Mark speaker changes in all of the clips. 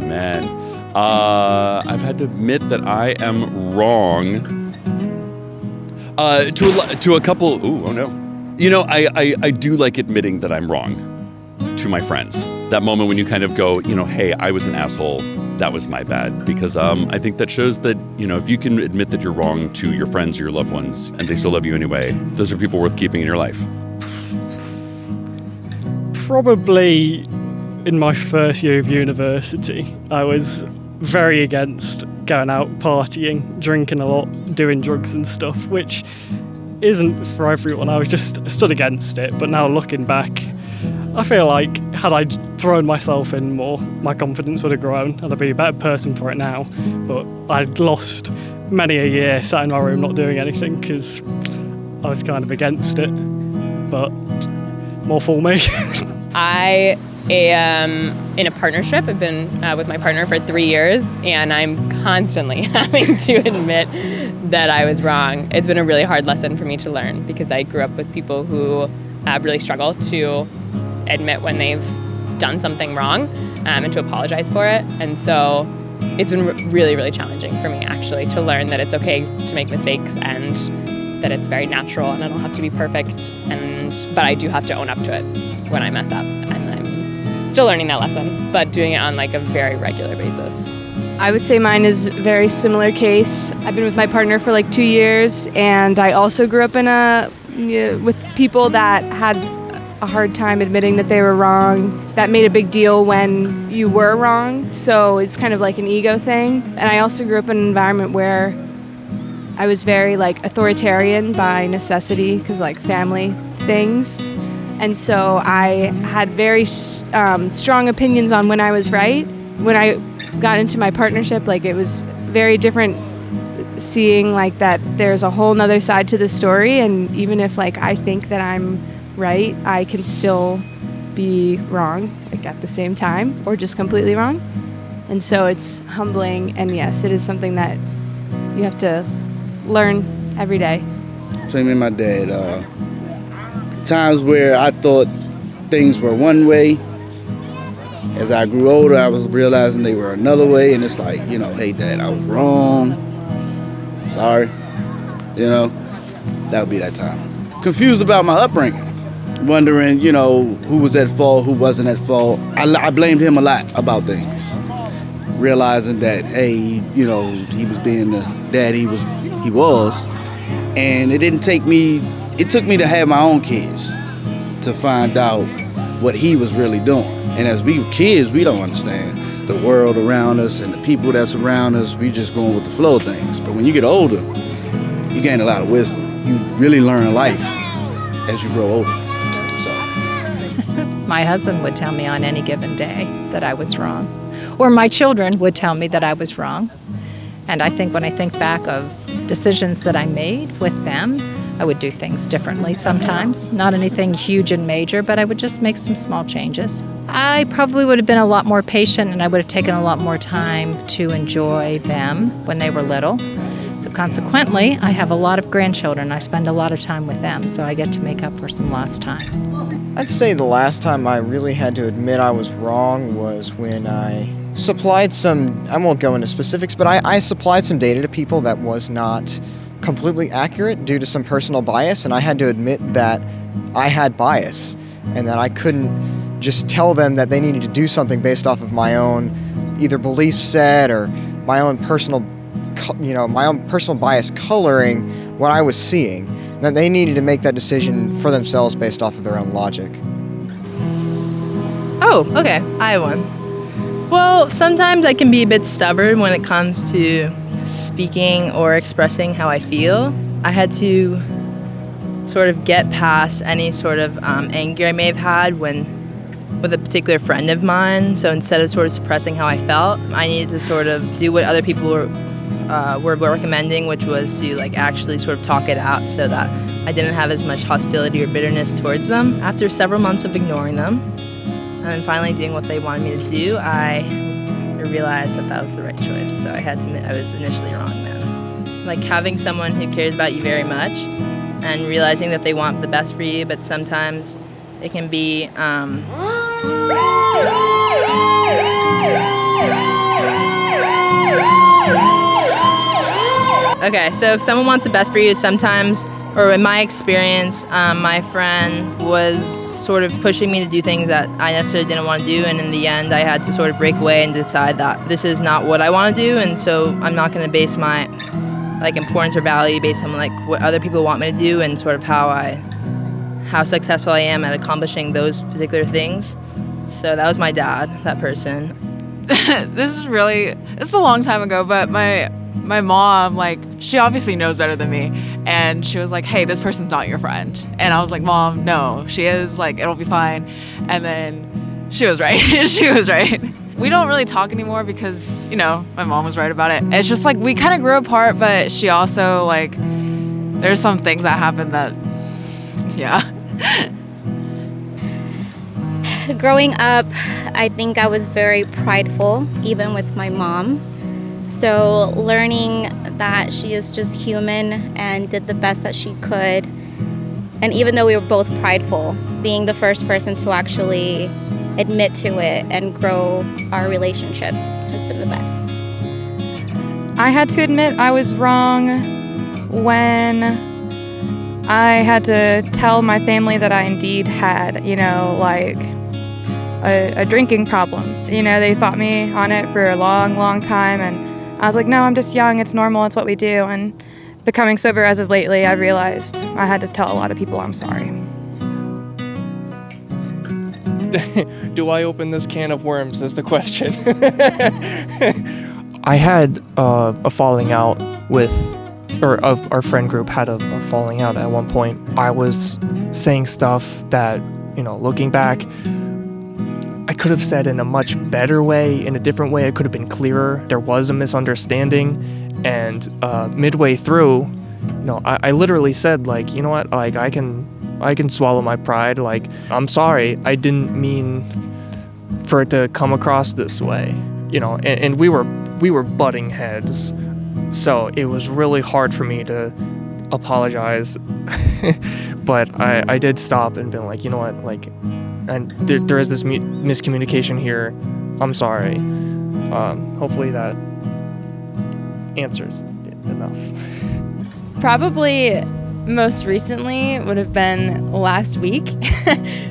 Speaker 1: man. I've had to admit that I am wrong. To a couple. Ooh, oh no. You know, I do like admitting that I'm wrong to my friends. That moment when you kind of go, you know, hey, I was an asshole. That was my bad. Because I think that shows that, you know, if you can admit that you're wrong to your friends or your loved ones and they still love you anyway, those are people worth keeping in your life.
Speaker 2: Probably in my first year of university, I was very against going out partying, drinking a lot, doing drugs and stuff, which isn't for everyone. I was just stood against it. But now looking back, I feel like had I thrown myself in more, my confidence would have grown and I'd be a better person for it now. But I'd lost many a year sat in my room not doing anything because I was kind of against it. But more for me.
Speaker 3: I am in a partnership. I've been with my partner for 3 years, and I'm constantly having to admit that I was wrong. It's been a really hard lesson for me to learn because I grew up with people who really struggle to admit when they've done something wrong and to apologize for it. And so it's been really, really challenging for me actually to learn that it's okay to make mistakes and that it's very natural and I don't have to be perfect. But I do have to own up to it when I mess up. And I'm still learning that lesson, but doing it on like a very regular basis.
Speaker 4: I would say mine is a very similar case. I've been with my partner for like 2 years, and I also grew up with people that had a hard time admitting that they were wrong. That made a big deal when you were wrong, so it's kind of like an ego thing. And I also grew up in an environment where I was very like authoritarian by necessity, because like family things. And so I had very strong opinions on when I was right. When I got into my partnership, like it was very different seeing like that there's a whole nother side to the story, and even if like I think that I'm right, I can still be wrong like at the same time, or just completely wrong. And so it's humbling, and yes, it is something that you have to learn every day.
Speaker 5: Between me and my dad, times where I thought things were one way. As I grew older, I was realizing they were another way, and it's like, you know, hey, Dad, I was wrong. Sorry. You know, that would be that time. Confused about my upbringing, wondering, you know, who was at fault, who wasn't at fault. I blamed him a lot about things, realizing that, hey, you know, he was being the dad he was, and it took me to have my own kids to find out what he was really doing. And as we were kids, we don't understand the world around us and the people that's around us. We just going with the flow of things. But when you get older, you gain a lot of wisdom. You really learn life as you grow older. So.
Speaker 6: My husband would tell me on any given day that I was wrong. Or my children would tell me that I was wrong. And I think when I think back of decisions that I made with them, I would do things differently sometimes. Not anything huge and major, but I would just make some small changes. I probably would have been a lot more patient, and I would have taken a lot more time to enjoy them when they were little. So consequently, I have a lot of grandchildren. I spend a lot of time with them, so I get to make up for some lost time.
Speaker 7: I'd say the last time I really had to admit I was wrong was when I supplied I won't go into specifics, but I supplied some data to people that was not completely accurate due to some personal bias, and I had to admit that I had bias and that I couldn't just tell them that they needed to do something based off of my own either belief set or my own personal bias coloring what I was seeing, that they needed to make that decision for themselves based off of their own logic.
Speaker 8: Oh, okay, I have one. Well, sometimes I can be a bit stubborn when it comes to speaking or expressing how I feel. I had to sort of get past any sort of anger I may have had with a particular friend of mine. So instead of sort of suppressing how I felt, I needed to sort of do what other people were recommending, which was to like actually sort of talk it out so that I didn't have as much hostility or bitterness towards them. After several months of ignoring them and then finally doing what they wanted me to do, I realized that was the right choice. So I had to admit I was initially wrong then. Like having someone who cares about you very much and realizing that they want the best for you, but sometimes it can be Okay, so if someone wants the best for you, sometimes, or in my experience, my friend was sort of pushing me to do things that I necessarily didn't want to do, and in the end, I had to sort of break away and decide that this is not what I want to do, and so I'm not going to base my importance or value based on what other people want me to do and sort of how successful I am at accomplishing those particular things. So that was my dad, that person.
Speaker 9: This is a long time ago, but my mom, she obviously knows better than me, and she was like, hey, this person's not your friend. And I was like, Mom, no, she is, it'll be fine. And then she was right. She was right. We don't really talk anymore because, my mom was right about it. It's just we kind of grew apart, but she also, there's some things that happened that, yeah.
Speaker 10: Growing up, I think I was very prideful, even with my mom. So learning that she is just human and did the best that she could. And even though we were both prideful, being the first person to actually admit to it and grow our relationship has been the best.
Speaker 4: I had to admit I was wrong when I had to tell my family that I indeed had, a drinking problem. They fought me on it for a long, long time, and I was like, no, I'm just young, it's normal, it's what we do. And becoming sober as of lately, I realized I had to tell a lot of people I'm sorry.
Speaker 11: Do I open this can of worms is the question. I had a falling out our friend group had a falling out at one point. I was saying stuff that, looking back, I could have said in a much better way, in a different way. It could have been clearer. There was a misunderstanding, and midway through, I literally said, you know what, I can swallow my pride. I'm sorry, I didn't mean for it to come across this way, and we were butting heads, so it was really hard for me to apologize. But I did stop and been like, you know what, and there is this miscommunication here. I'm sorry. Hopefully that answers it enough.
Speaker 12: Probably most recently would have been last week.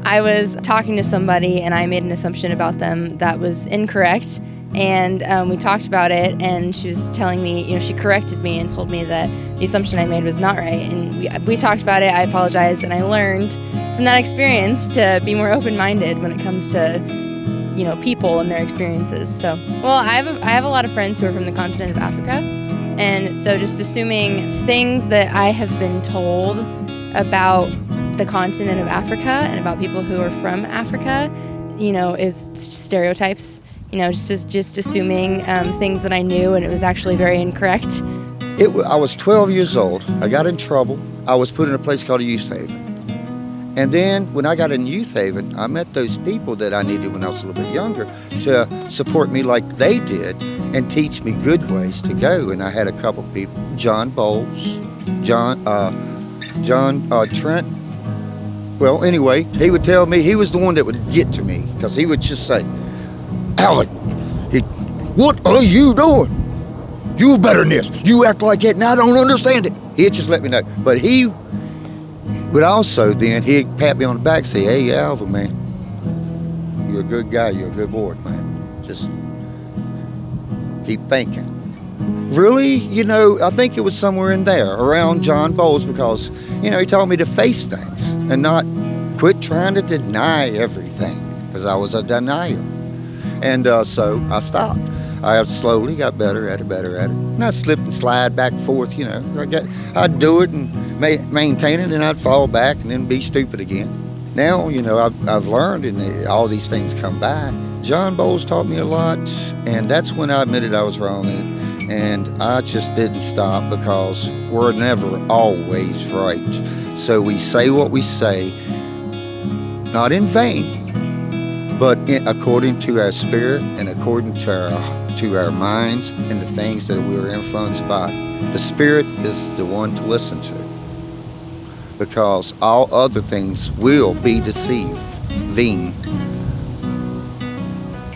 Speaker 12: I was talking to somebody and I made an assumption about them that was incorrect. And we talked about it, and she was telling me, she corrected me and told me that the assumption I made was not right. And we talked about it, I apologized, and I learned from that experience to be more open-minded when it comes to, people and their experiences. So, well, I have a lot of friends who are from the continent of Africa. And so just assuming things that I have been told about the continent of Africa and about people who are from Africa, is stereotypes. Just assuming things that I knew, and it was actually very incorrect.
Speaker 13: I was 12 years old. I got in trouble. I was put in a place called a youth haven. And then when I got in youth haven, I met those people that I needed when I was a little bit younger to support me like they did and teach me good ways to go. And I had a couple people, John Bowles, John Trent. Well, anyway, he would tell me, he was the one that would get to me, because he would just say, Alec, what are you doing? You better than this. You act like that and I don't understand it. He'd just let me know. But he would also then, he'd pat me on the back and say, hey, Alvin, man, you're a good guy. You're a good boy, man. Just keep thinking. Really, I think it was somewhere in there around John Bowles, because, he taught me to face things and not quit trying to deny everything, because I was a denier. And so I stopped. I slowly got better at it. And I'd slip and slide back and forth, I'd do it and maintain it, and I'd fall back and then be stupid again. Now, I've learned, and all these things come back. John Bowles taught me a lot, and that's when I admitted I was wrong. And I just didn't stop, because we're never always right. So we say what we say, not in vain, but according to our spirit and according to our minds and the things that we were influenced by. The spirit is the one to listen to, because all other things will be deceiving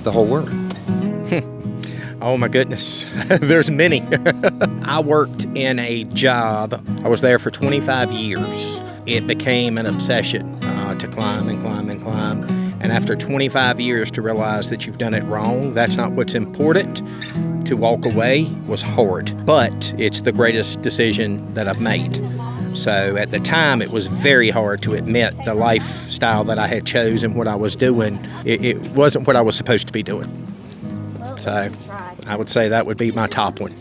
Speaker 13: the whole world.
Speaker 14: Oh my goodness, there's many. I worked in a job, I was there for 25 years. It became an obsession to climb and climb and climb. And after 25 years to realize that you've done it wrong, that's not what's important, to walk away was hard. But it's the greatest decision that I've made. So at the time, it was very hard to admit the lifestyle that I had chosen, what I was doing. It wasn't what I was supposed to be doing. So I would say that would be my top one.